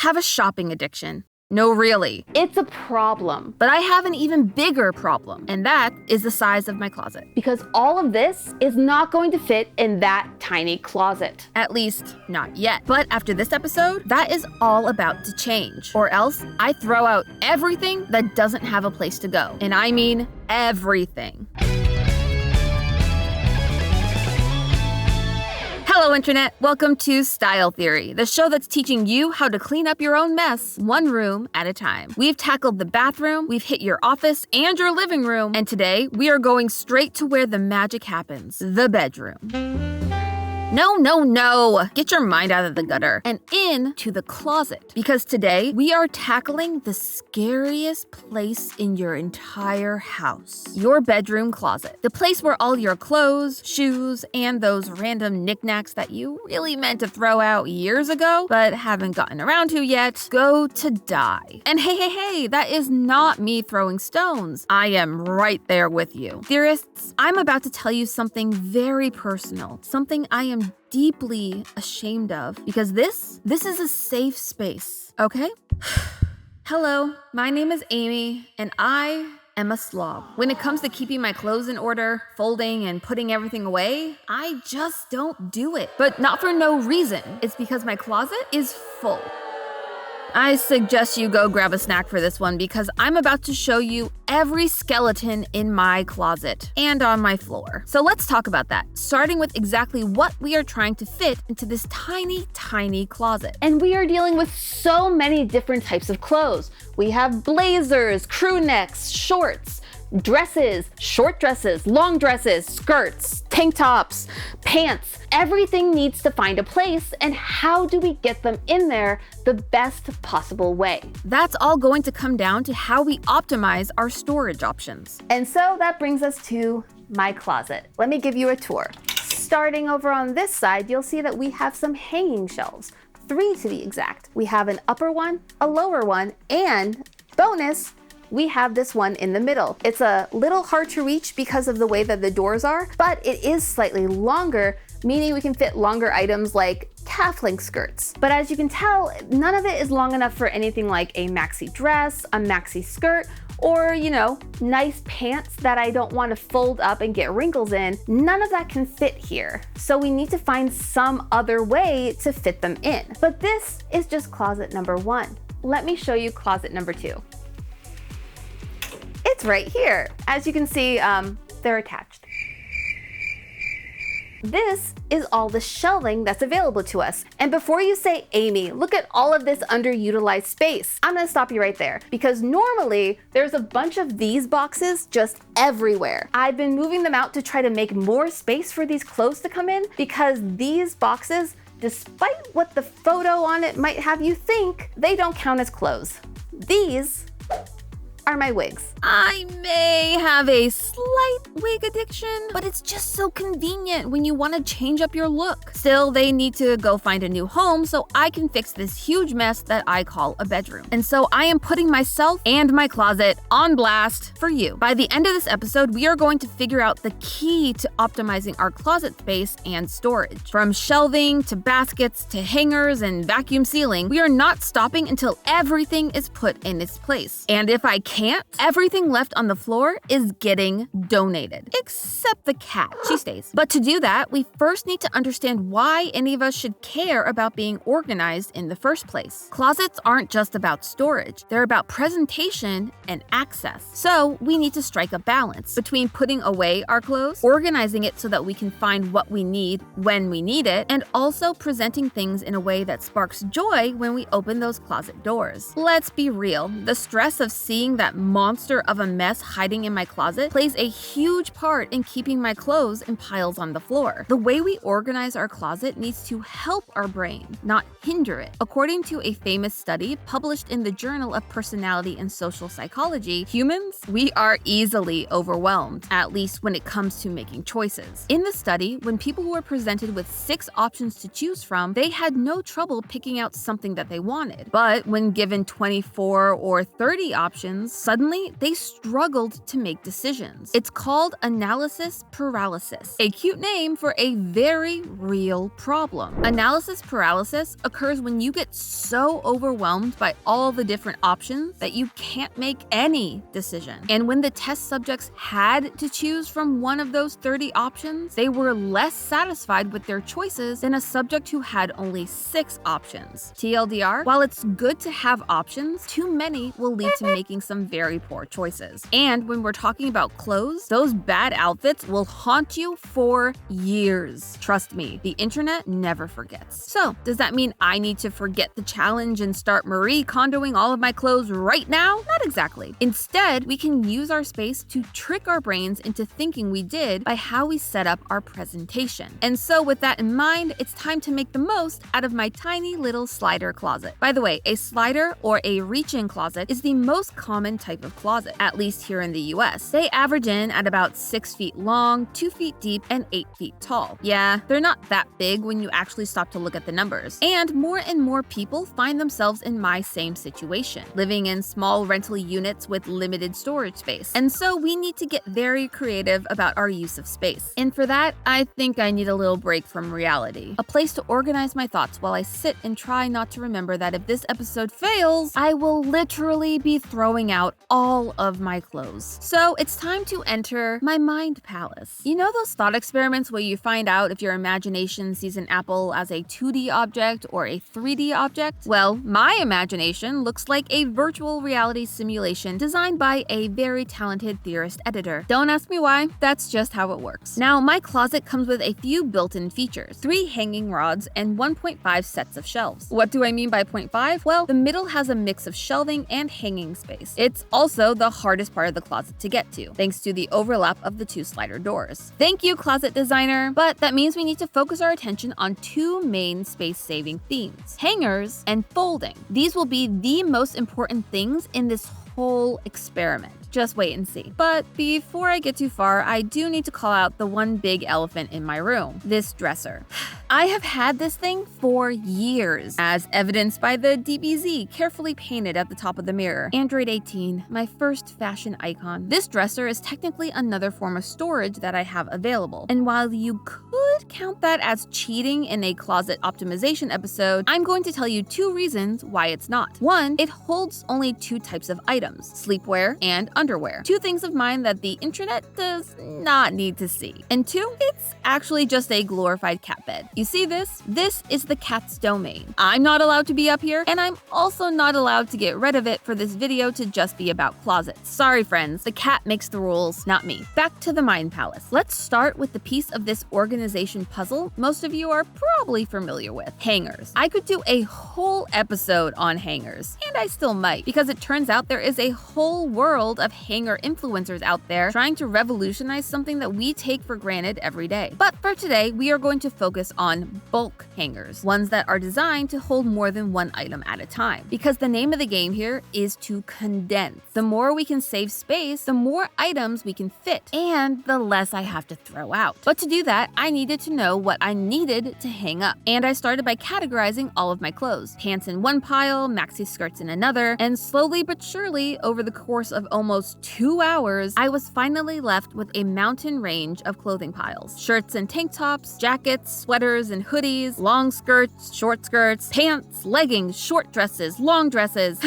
have a shopping addiction. No, really. It's a problem. But I have an even bigger problem, and that is the size of my closet. Because all of this is not going to fit in that tiny closet. At least, not yet. But after this episode, that is all about to change. Or else, I throw out everything that doesn't have a place to go. And I mean everything. Hello, Internet. Welcome to Style Theory, the show that's teaching you how to clean up your own mess, one room at a time. We've tackled the bathroom, we've hit your office and your living room, and today we are going straight to where the magic happens, the bedroom. No. Get your mind out of the gutter and into the closet. Because today we are tackling the scariest place in your entire house. Your bedroom closet. The place where all your clothes, shoes, and those random knickknacks that you really meant to throw out years ago, but haven't gotten around to yet, go to die. And hey, that is not me throwing stones. I am right there with you. Theorists, I'm about to tell you something very personal. Something I am deeply ashamed of, because this is a safe space, okay? Hello, my name is Amy, and I am a slob. When it comes to keeping my clothes in order, folding, and putting everything away, I just don't do it. But not for no reason. It's because my closet is full. I suggest you go grab a snack for this one because I'm about to show you every skeleton in my closet and on my floor. So let's talk about that, starting with exactly what we are trying to fit into this tiny closet. And we are dealing with so many different types of clothes. We have blazers, crew necks, shorts, dresses, short dresses, long dresses, skirts, tank tops, pants. Everything needs to find a place, and how do we get them in there the best possible way? That's all going to come down to how we optimize our storage options. And so that brings us to my closet. Let me give you a tour. Starting over on this side, you'll see that we have some hanging shelves, 3 to be exact. We have an upper one, a lower one, and bonus, we have this one in the middle. It's a little hard to reach because of the way that the doors are, but it is slightly longer, meaning we can fit longer items like calf-length skirts. But as you can tell, none of it is long enough for anything like a maxi dress, a maxi skirt, or, nice pants that I don't want to fold up and get wrinkles in. None of that can fit here. So we need to find some other way to fit them in. But this is just closet number 1. Let me show you closet number 2. It's right here. As you can see, they're attached. This is all the shelving that's available to us. And before you say, Amy, look at all of this underutilized space, I'm gonna stop you right there, because normally there's a bunch of these boxes just everywhere. I've been moving them out to try to make more space for these clothes to come in, because these boxes, despite what the photo on it might have you think, they don't count as clothes. These are my wigs. I may have a slight wig addiction, but it's just so convenient when you want to change up your look. Still, they need to go find a new home so I can fix this huge mess that I call a bedroom. And so I am putting myself and my closet on blast for you. By the end of this episode, we are going to figure out the key to optimizing our closet space and storage. From shelving to baskets to hangers and vacuum sealing, we are not stopping until everything is put in its place. And if I can't, everything left on the floor is getting donated. Except the cat. She stays. But to do that, we first need to understand why any of us should care about being organized in the first place. Closets aren't just about storage. They're about presentation and access. So we need to strike a balance between putting away our clothes, organizing it so that we can find what we need when we need it, and also presenting things in a way that sparks joy when we open those closet doors. Let's be real. The stress of seeing that monster of a mess hiding in my closet plays a huge part in keeping my clothes in piles on the floor. The way we organize our closet needs to help our brain, not hinder it. According to a famous study published in the Journal of Personality and Social Psychology, humans, we are easily overwhelmed, at least when it comes to making choices. In the study, when people were presented with 6 options to choose from, they had no trouble picking out something that they wanted. But when given 24 or 30 options, suddenly they struggled to make decisions. It's called analysis paralysis, a cute name for a very real problem. Analysis paralysis occurs when you get so overwhelmed by all the different options that you can't make any decision. And when the test subjects had to choose from one of those 30 options, they were less satisfied with their choices than a subject who had only 6 options. TLDR, while it's good to have options, too many will lead to making some very poor choices. And when we're talking about clothes, those bad outfits will haunt you for years. Trust me, the internet never forgets. So, does that mean I need to forget the challenge and start Marie Kondoing all of my clothes right now? Not exactly. Instead, we can use our space to trick our brains into thinking we did by how we set up our presentation. And so with that in mind, it's time to make the most out of my tiny little slider closet. By the way, a slider or a reach-in closet is the most common type of closet, at least here in the US. They average in at about 6 feet long, 2 feet deep, and 8 feet tall. Yeah, they're not that big when you actually stop to look at the numbers. And more people find themselves in my same situation, living in small rental units with limited storage space. And so we need to get very creative about our use of space. And for that, I think I need a little break from reality. A place to organize my thoughts while I sit and try not to remember that if this episode fails, I will literally be throwing out all of my clothes. So it's time to enter my mind palace. You know those thought experiments where you find out if your imagination sees an apple as a 2D object or a 3D object? Well, my imagination looks like a virtual reality simulation designed by a very talented Theorist editor. Don't ask me why, that's just how it works. Now, my closet comes with a few built-in features, 3 hanging rods and 1.5 sets of shelves. What do I mean by 0.5? Well, the middle has a mix of shelving and hanging space. It's also the hardest part of the closet to get to, thanks to the overlap of the 2 slider doors. Thank you, closet designer! But that means we need to focus our attention on 2 main space-saving themes: hangers and folding. These will be the most important things in this whole experiment. Just wait and see. But before I get too far, I do need to call out the one big elephant in my room, this dresser. I have had this thing for years, as evidenced by the DBZ carefully painted at the top of the mirror. Android 18, my first fashion icon. This dresser is technically another form of storage that I have available. And while you could count that as cheating in a closet optimization episode, I'm going to tell you 2 reasons why it's not. 1, it holds only 2 types of items, sleepwear and underwear. 2 things of mine that the internet does not need to see. And 2, it's actually just a glorified cat bed. You see this? This is the cat's domain. I'm not allowed to be up here, and I'm also not allowed to get rid of it for this video to just be about closets. Sorry friends, the cat makes the rules, not me. Back to the mind palace. Let's start with the piece of this organization puzzle most of you are probably familiar with: hangers. I could do a whole episode on hangers, and I still might, because it turns out there is a whole world of hanger influencers out there trying to revolutionize something that we take for granted every day. But for today, we are going to focus on bulk hangers, ones that are designed to hold more than 1 item at a time. Because the name of the game here is to condense. The more we can save space, the more items we can fit, and the less I have to throw out. But to do that, I needed to know what I needed to hang up. And I started by categorizing all of my clothes. Pants in one pile, maxi skirts in another, and slowly but surely, over the course of almost 2 hours, I was finally left with a mountain range of clothing piles. Shirts and tank tops, jackets, sweaters and hoodies, long skirts, short skirts, pants, leggings, short dresses, long dresses.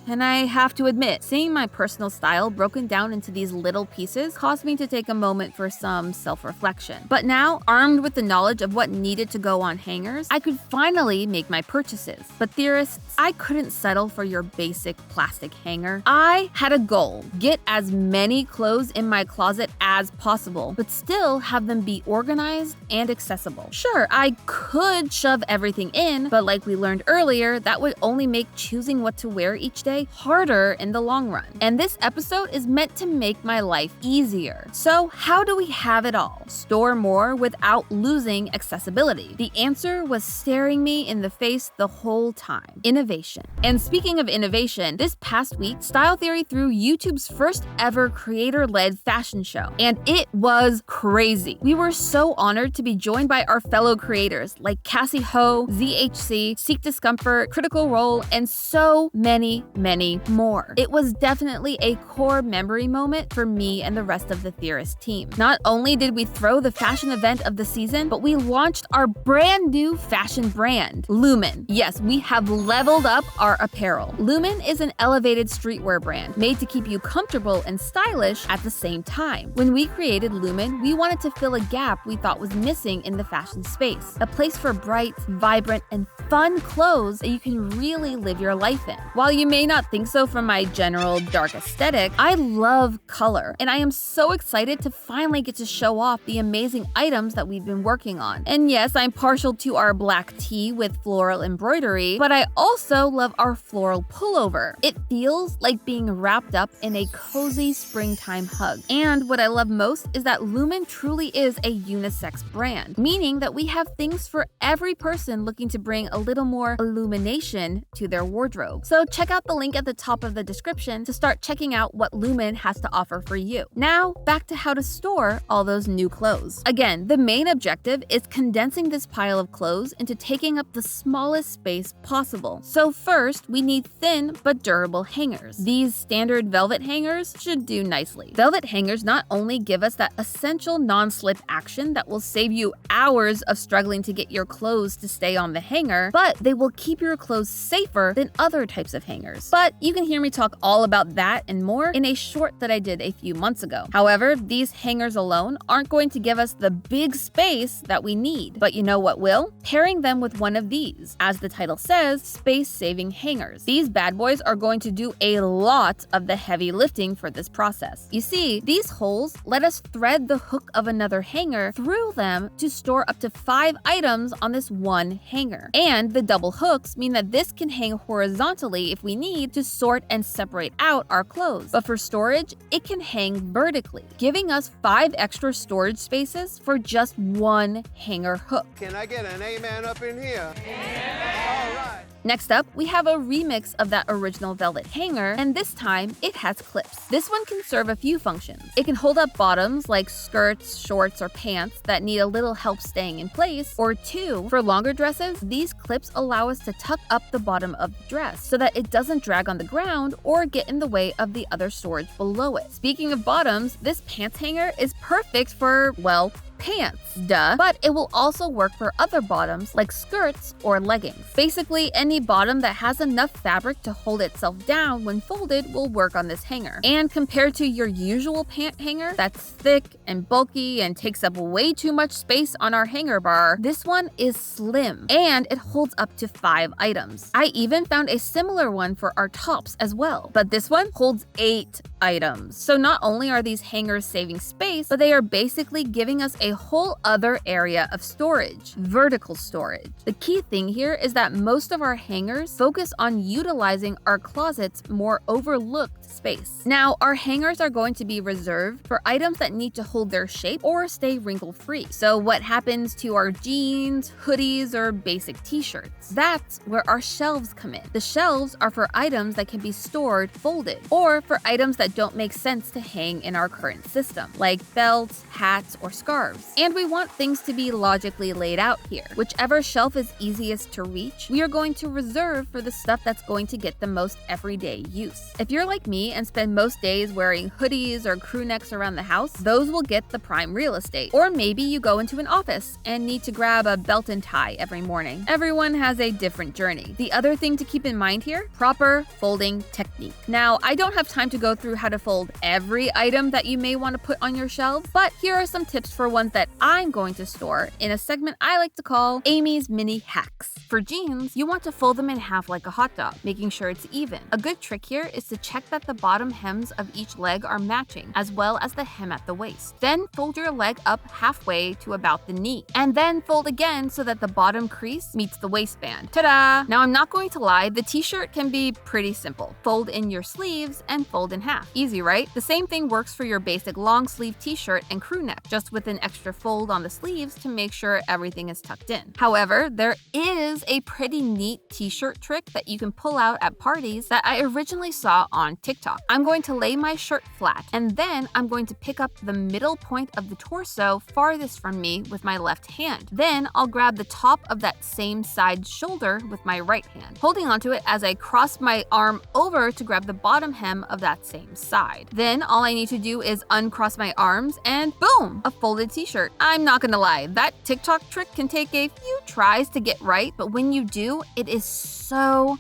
And I have to admit, seeing my personal style broken down into these little pieces caused me to take a moment for some self-reflection. But now, armed with the knowledge of what needed to go on hangers, I could finally make my purchases. But theorists, I couldn't settle for your basic plastic hanger. I had a goal: get as many clothes in my closet as possible, but still have them be organized and accessible. Sure, I could shove everything in, but like we learned earlier, that would only make choosing what to wear each day harder in the long run. And this episode is meant to make my life easier. So how do we have it all? Store more without losing accessibility? The answer was staring me in the face the whole time: innovation. And speaking of innovation, this past week, Style Theory threw YouTube's first ever creator-led fashion show. And it was crazy. We were so honored to be joined by our fellow creators like Cassie Ho, ZHC, Seek Discomfort, Critical Role, and so many many more. It was definitely a core memory moment for me and the rest of the Theorist team. Not only did we throw the fashion event of the season, but we launched our brand new fashion brand, Lumen. Yes, we have leveled up our apparel. Lumen is an elevated streetwear brand made to keep you comfortable and stylish at the same time. When we created Lumen, we wanted to fill a gap we thought was missing in the fashion space, a place for bright, vibrant, and fun clothes that you can really live your life in. While you may not think so from my general dark aesthetic, I love color, and I am so excited to finally get to show off the amazing items that we've been working on. And yes, I'm partial to our black tee with floral embroidery, but I also love our floral pullover. It feels like being wrapped up in a cozy springtime hug. And what I love most is that Lumen truly is a unisex brand, meaning that we have things for every person looking to bring a little more illumination to their wardrobe. So check out the link at the top of the description to start checking out what Lumen has to offer for you. Now, back to how to store all those new clothes. Again, the main objective is condensing this pile of clothes into taking up the smallest space possible. So first, we need thin but durable hangers. These standard velvet hangers should do nicely. Velvet hangers not only give us that essential non-slip action that will save you hours of struggling to get your clothes to stay on the hanger, but they will keep your clothes safer than other types of hangers. But you can hear me talk all about that and more in a short that I did a few months ago. However, these hangers alone aren't going to give us the big space that we need. But you know what will? Pairing them with one of these, as the title says, space-saving hangers. These bad boys are going to do a lot of the heavy lifting for this process. You see, these holes let us thread the hook of another hanger through them to store up to 5 items on this one hanger. And the double hooks mean that this can hang horizontally if we need to sort and separate out our clothes. But for storage, it can hang vertically, giving us 5 extra storage spaces for just one hanger hook. Can I get an amen up in here? Amen. All right. Next up, we have a remix of that original velvet hanger, and this time it has clips. This one can serve a few functions. It can hold up bottoms like skirts, shorts, or pants that need a little help staying in place. Or 2, for longer dresses, these clips allow us to tuck up the bottom of the dress so that it doesn't drag on the ground or get in the way of the other storage below it. Speaking of bottoms, this pants hanger is perfect for, well, pants, duh, but it will also work for other bottoms like skirts or leggings. Basically, any bottom that has enough fabric to hold itself down when folded will work on this hanger. And compared to your usual pant hanger that's thick and bulky and takes up way too much space on our hanger bar, this one is slim and it holds up to 5 items. I even found a similar one for our tops as well, but this one holds 8 items. So not only are these hangers saving space, but they are basically giving us a whole other area of storage, vertical storage. The key thing here is that most of our hangers focus on utilizing our closet's more overlooked space. Now, our hangers are going to be reserved for items that need to hold their shape or stay wrinkle-free. So what happens to our jeans, hoodies, or basic t-shirts? That's where our shelves come in. The shelves are for items that can be stored folded, or for items that don't make sense to hang in our current system, like belts, hats, or scarves. And we want things to be logically laid out here. Whichever shelf is easiest to reach, we are going to reserve for the stuff that's going to get the most everyday use. If you're like me and spend most days wearing hoodies or crew necks around the house, those will get the prime real estate. Or maybe you go into an office and need to grab a belt and tie every morning. Everyone has a different journey. The other thing to keep in mind here, proper folding technique. Now, I don't have time to go through how to fold every item that you may want to put on your shelves, but here are some tips for ones that I'm going to store in a segment I like to call Amy's Mini Hacks. For jeans, you want to fold them in half like a hot dog, making sure it's even. A good trick here is to check that the bottom hems of each leg are matching, as well as the hem at the waist. Then fold your leg up halfway to about the knee, and then fold again so that the bottom crease meets the waistband. Ta-da! Now, I'm not going to lie, the t-shirt can be pretty simple. Fold in your sleeves and fold in half. Easy, right? The same thing works for your basic long sleeve t-shirt and crew neck, just with an extra extra fold on the sleeves to make sure everything is tucked in. However, there is a pretty neat t-shirt trick that you can pull out at parties that I originally saw on TikTok. I'm going to lay my shirt flat, and then I'm going to pick up the middle point of the torso farthest from me with my left hand. Then I'll grab the top of that same side shoulder with my right hand, holding onto it as I cross my arm over to grab the bottom hem of that same side. Then all I need to do is uncross my arms and boom, a folded t-shirt. I'm not gonna lie, that TikTok trick can take a few tries to get right, but when you do, it is so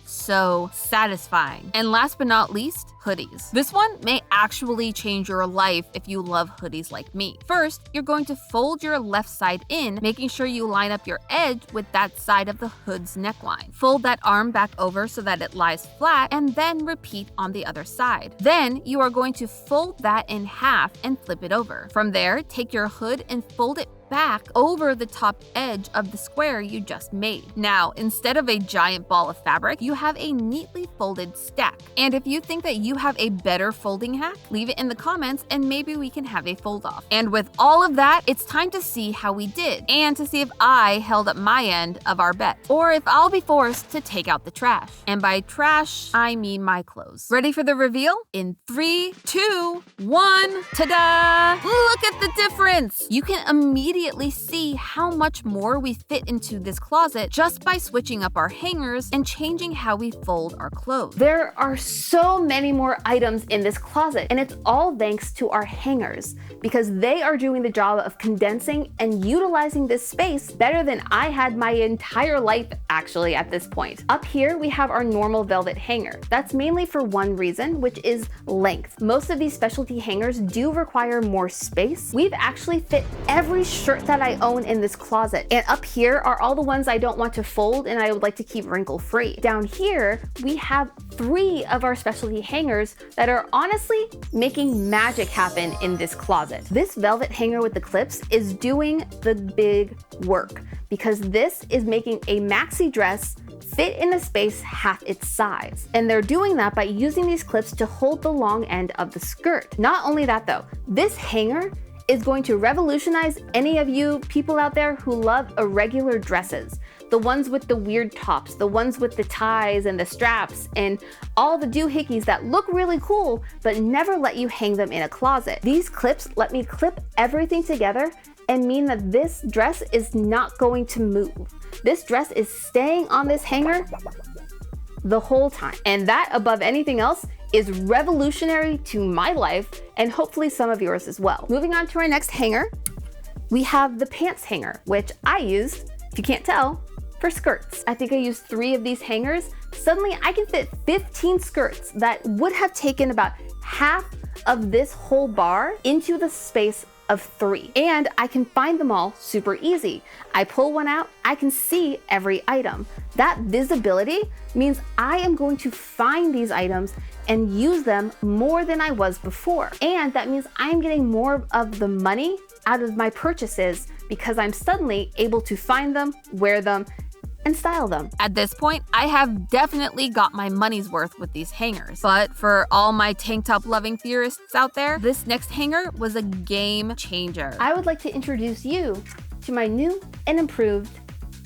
satisfying. And last but not least, hoodies. This one may actually change your life if you love hoodies like me. First, you're going to fold your left side in, making sure you line up your edge with that side of the hood's neckline. Fold that arm back over so that it lies flat, and then repeat on the other side. Then you are going to fold that in half and flip it over. From there, take your hood and fold it back over the top edge of the square you just made. Now, instead of a giant ball of fabric, you have a neatly folded stack. And if you think that you have a better folding hack, leave it in the comments and maybe we can have a fold off. And with all of that, it's time to see how we did and to see if I held up my end of our bet, or if I'll be forced to take out the trash. And by trash, I mean my clothes. Ready for the reveal? In 3, 2, 1, ta-da! Look at the difference! You can immediately see how much more we fit into this closet just by switching up our hangers and changing how we fold our clothes. There are so many more items in this closet, and it's all thanks to our hangers, because they are doing the job of condensing and utilizing this space better than I had my entire life actually at this point. Up here, we have our normal velvet hanger. That's mainly for one reason, which is length. Most of these specialty hangers do require more space. We've actually fit every shirt that I own in this closet. And up here are all the ones I don't want to fold and I would like to keep wrinkle-free. Down here, we have 3 of our specialty hangers that are honestly making magic happen in this closet. This velvet hanger with the clips is doing the big work because this is making a maxi dress fit in the space half its size. And they're doing that by using these clips to hold the long end of the skirt. Not only that though, this hanger is going to revolutionize any of you people out there who love irregular dresses. The ones with the weird tops, the ones with the ties and the straps, and all the doohickeys that look really cool, but never let you hang them in a closet. These clips let me clip everything together and mean that this dress is not going to move. This dress is staying on this hanger the whole time. And that, above anything else, is revolutionary to my life and hopefully some of yours as well. Moving on to our next hanger, we have the pants hanger, which I used, if you can't tell, for skirts. I think I used 3 of these hangers. Suddenly I can fit 15 skirts that would have taken about half of this whole bar into the space of 3. And I can find them all super easy. I pull one out, I can see every item. That visibility means I am going to find these items and use them more than I was before. And that means I'm getting more of the money out of my purchases because I'm suddenly able to find them, wear them, and style them. At this point, I have definitely got my money's worth with these hangers. But for all my tank top loving theorists out there, this next hanger was a game changer. I would like to introduce you to my new and improved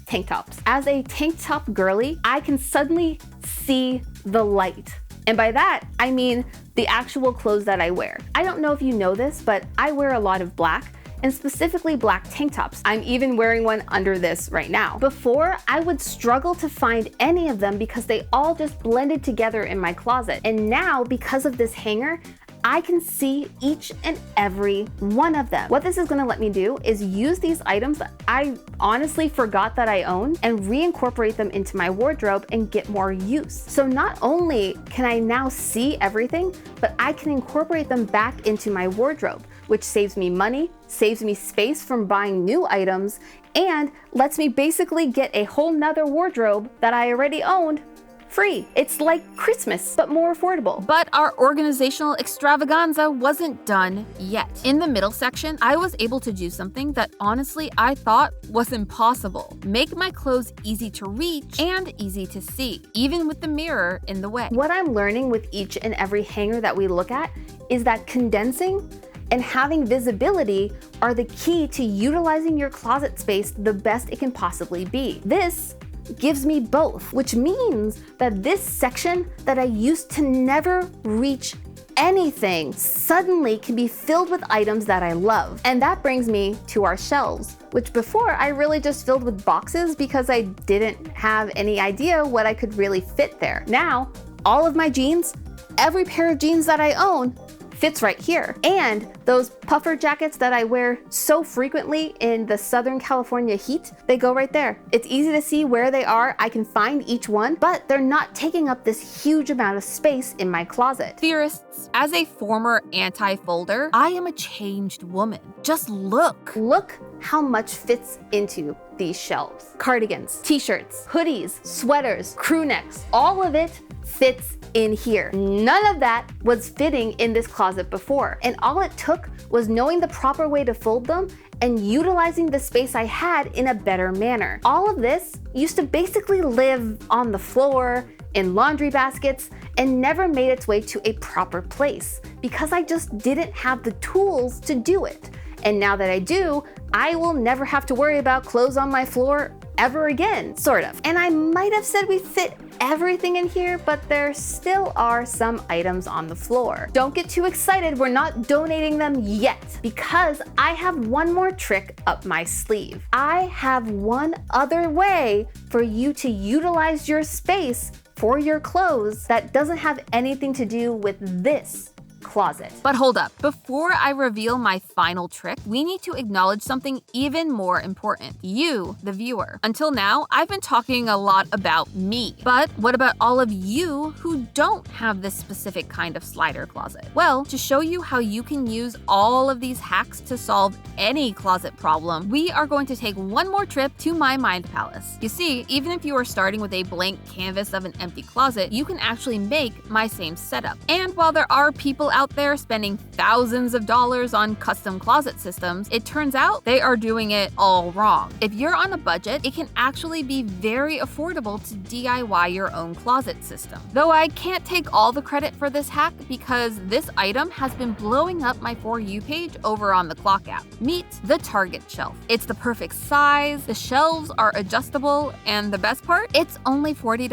tank tops. As a tank top girly, I can suddenly see the light. And by that, I mean the actual clothes that I wear. I don't know if you know this, but I wear a lot of black, and specifically black tank tops. I'm even wearing one under this right now. Before, I would struggle to find any of them because they all just blended together in my closet. And now, because of this hanger, I can see each and every one of them. What this is gonna let me do is use these items that I honestly forgot that I owned and reincorporate them into my wardrobe and get more use. So not only can I now see everything, but I can incorporate them back into my wardrobe, which saves me money, saves me space from buying new items, and lets me basically get a whole nother wardrobe that I already owned free. It's like Christmas, but more affordable. But our organizational extravaganza wasn't done yet. In the middle section, I was able to do something that honestly I thought was impossible. Make my clothes easy to reach and easy to see, even with the mirror in the way. What I'm learning with each and every hanger that we look at is that condensing and having visibility are the key to utilizing your closet space the best it can possibly be. This gives me both, which means that this section that I used to never reach anything suddenly can be filled with items that I love. And that brings me to our shelves, which before I really just filled with boxes because I didn't have any idea what I could really fit there. Now, all of my jeans, every pair of jeans that I own, fits right here. And those puffer jackets that I wear so frequently in the Southern California heat, they go right there. It's easy to see where they are. I can find each one, but they're not taking up this huge amount of space in my closet. Theorists, as a former anti-folder, I am a changed woman. Just look. Look how much fits into these shelves. Cardigans, t-shirts, hoodies, sweaters, crew necks, all of it fits in here. None of that was fitting in this closet before. And all it took was knowing the proper way to fold them and utilizing the space I had in a better manner. All of this used to basically live on the floor, in laundry baskets, and never made its way to a proper place because I just didn't have the tools to do it. And now that I do, I will never have to worry about clothes on my floor ever again, sort of. And I might have said we fit everything in here, but there still are some items on the floor. Don't get too excited, we're not donating them yet, because I have one more trick up my sleeve. I have one other way for you to utilize your space for your clothes that doesn't have anything to do with this closet. But hold up, before I reveal my final trick, we need to acknowledge something even more important. You, the viewer. Until now, I've been talking a lot about me. But what about all of you who don't have this specific kind of slider closet? Well, to show you how you can use all of these hacks to solve any closet problem, we are going to take one more trip to my mind palace. You see, even if you are starting with a blank canvas of an empty closet, you can actually make my same setup. And while there are people out there spending thousands of dollars on custom closet systems, it turns out they are doing it all wrong. If you're on a budget, it can actually be very affordable to DIY your own closet system. Though I can't take all the credit for this hack because this item has been blowing up my For You page over on the Clock app. Meet the Target shelf. It's the perfect size, the shelves are adjustable, and the best part? It's only $40.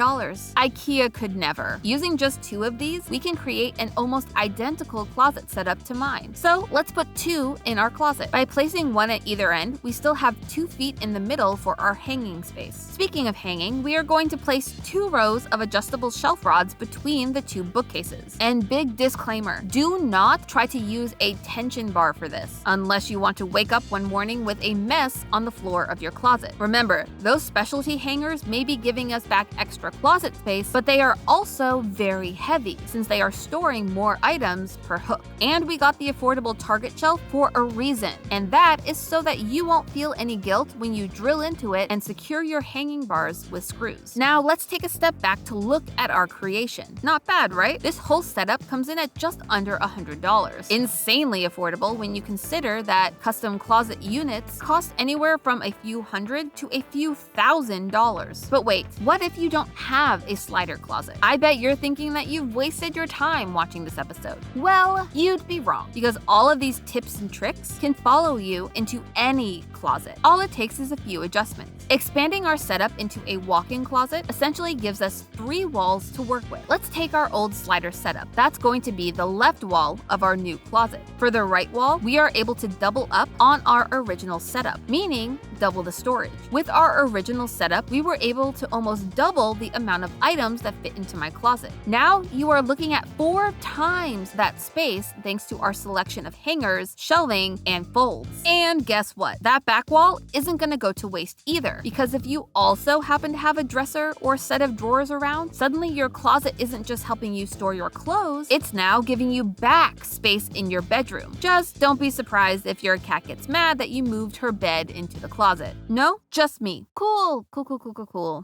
IKEA could never. Using just 2 of these, we can create an almost identical closet setup to mine. So let's put 2 in our closet. By placing 1 at either end, we still have 2 feet in the middle for our hanging space. Speaking of hanging, we are going to place 2 rows of adjustable shelf rods between the 2 bookcases. And big disclaimer, do not try to use a tension bar for this, unless you want to wake up one morning with a mess on the floor of your closet. Remember, those specialty hangers may be giving us back extra closet space, but they are also very heavy since they are storing more items per hook. And we got the affordable Target shelf for a reason, and that is so that you won't feel any guilt when you drill into it and secure your hanging bars with screws. Now let's take a step back to look at our creation. Not bad, right? This whole setup comes in at just under $100. Insanely affordable when you consider that custom closet units cost anywhere from a few hundred to a few $1,000s. But wait, what if you don't have a slider closet? I bet you're thinking that you've wasted your time watching this episode. Well, you'd be wrong, because all of these tips and tricks can follow you into any closet. All it takes is a few adjustments. Expanding our setup into a walk-in closet essentially gives us 3 walls to work with. Let's take our old slider setup. That's going to be the left wall of our new closet. For the right wall, we are able to double up on our original setup, meaning double the storage. With our original setup, we were able to almost double the amount of items that fit into my closet. Now you are looking at 4 times that space thanks to our selection of hangers, shelving, and folds. And guess what? That back wall isn't going to go to waste either, because if you also happen to have a dresser or set of drawers around, suddenly your closet isn't just helping you store your clothes, it's now giving you back space in your bedroom. Just don't be surprised if your cat gets mad that you moved her bed into the closet. No? Just me. Cool.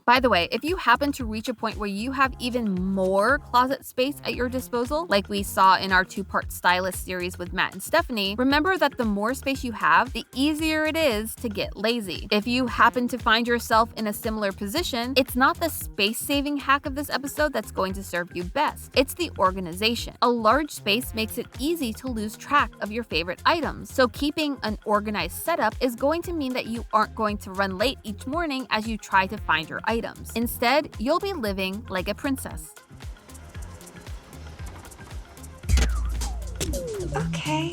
By the way, if you happen to reach a point where you have even more closet space at your disposal, like we saw saw in our 2-part stylist series with Matt and Stephanie, remember that the more space you have, the easier it is to get lazy. If you happen to find yourself in a similar position, it's not the space-saving hack of this episode that's going to serve you best. It's the organization. A large space makes it easy to lose track of your favorite items, so keeping an organized setup is going to mean that you aren't going to run late each morning as you try to find your items. Instead, you'll be living like a princess. Okay.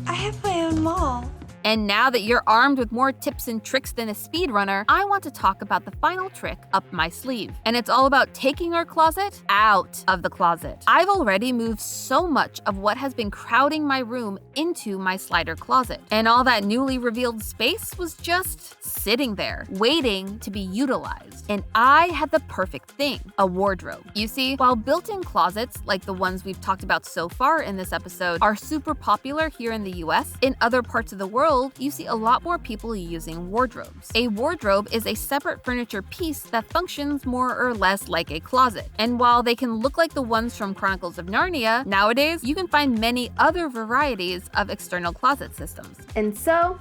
I have my own mall. And now that you're armed with more tips and tricks than a speedrunner, I want to talk about the final trick up my sleeve. And it's all about taking our closet out of the closet. I've already moved so much of what has been crowding my room into my slider closet. And all that newly revealed space was just sitting there, waiting to be utilized. And I had the perfect thing, a wardrobe. You see, while built-in closets, like the ones we've talked about so far in this episode, are super popular here in the US, in other parts of the world, you see a lot more people using wardrobes. A wardrobe is a separate furniture piece that functions more or less like a closet. And while they can look like the ones from Chronicles of Narnia, nowadays you can find many other varieties of external closet systems. And so,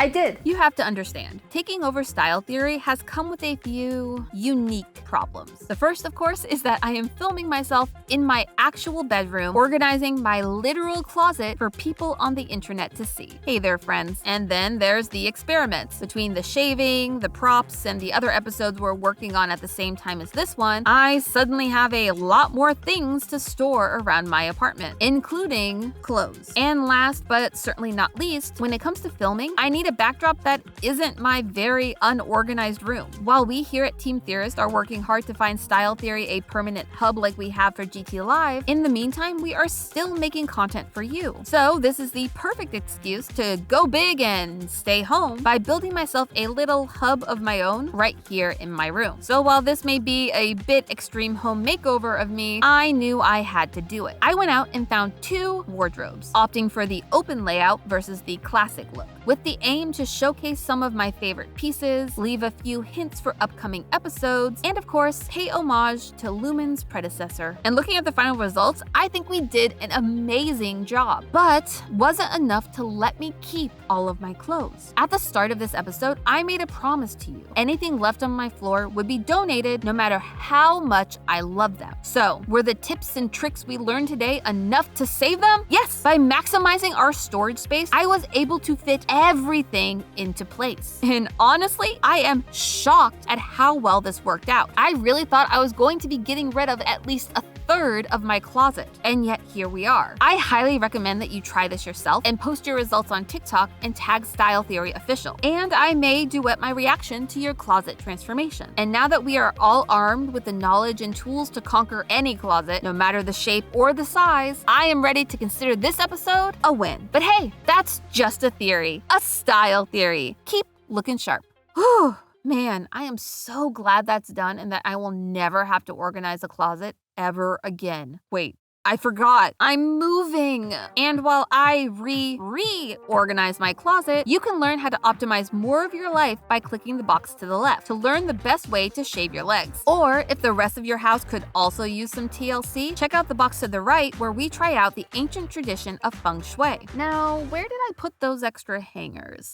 I did. You have to understand, taking over style theory has come with a few unique problems. The first, of course, is that I am filming myself in my actual bedroom, organizing my literal closet for people on the internet to see. Hey there, friends. And then there's the experiments. Between the shaving, the props, and the other episodes we're working on at the same time as this one, I suddenly have a lot more things to store around my apartment, including clothes. And last, but certainly not least, when it comes to filming, I need a backdrop that isn't my very unorganized room. While we here at Team Theorist are working hard to find Style Theory a permanent hub like we have for GT Live, in the meantime, we are still making content for you. So this is the perfect excuse to go big and stay home by building myself a little hub of my own right here in my room. So while this may be a bit extreme home makeover of me, I knew I had to do it. I went out and found 2 wardrobes, opting for the open layout versus the classic look, with the aim to showcase some of my favorite pieces, leave a few hints for upcoming episodes, and of course, pay homage to Lumen's predecessor. And looking at the final results, I think we did an amazing job. But wasn't enough to let me keep all of my clothes. At the start of this episode, I made a promise to you. Anything left on my floor would be donated no matter how much I love them. So, were the tips and tricks we learned today enough to save them? Yes! By maximizing our storage space, I was able to fit everything into place. And honestly, I am shocked at how well this worked out. I really thought I was going to be getting rid of at least a third of my closet, and yet here we are. I highly recommend that you try this yourself and post your results on TikTok and tag Style Theory Official. And I may duet my reaction to your closet transformation. And now that we are all armed with the knowledge and tools to conquer any closet, no matter the shape or the size, I am ready to consider this episode a win. But hey, that's just a theory, a style theory. Keep looking sharp. Whew. Man, I am so glad that's done and that I will never have to organize a closet ever again. Wait, I forgot. I'm moving. And while I reorganize my closet, you can learn how to optimize more of your life by clicking the box to the left to learn the best way to shave your legs. Or if the rest of your house could also use some TLC, check out the box to the right where we try out the ancient tradition of feng shui. Now, where did I put those extra hangers?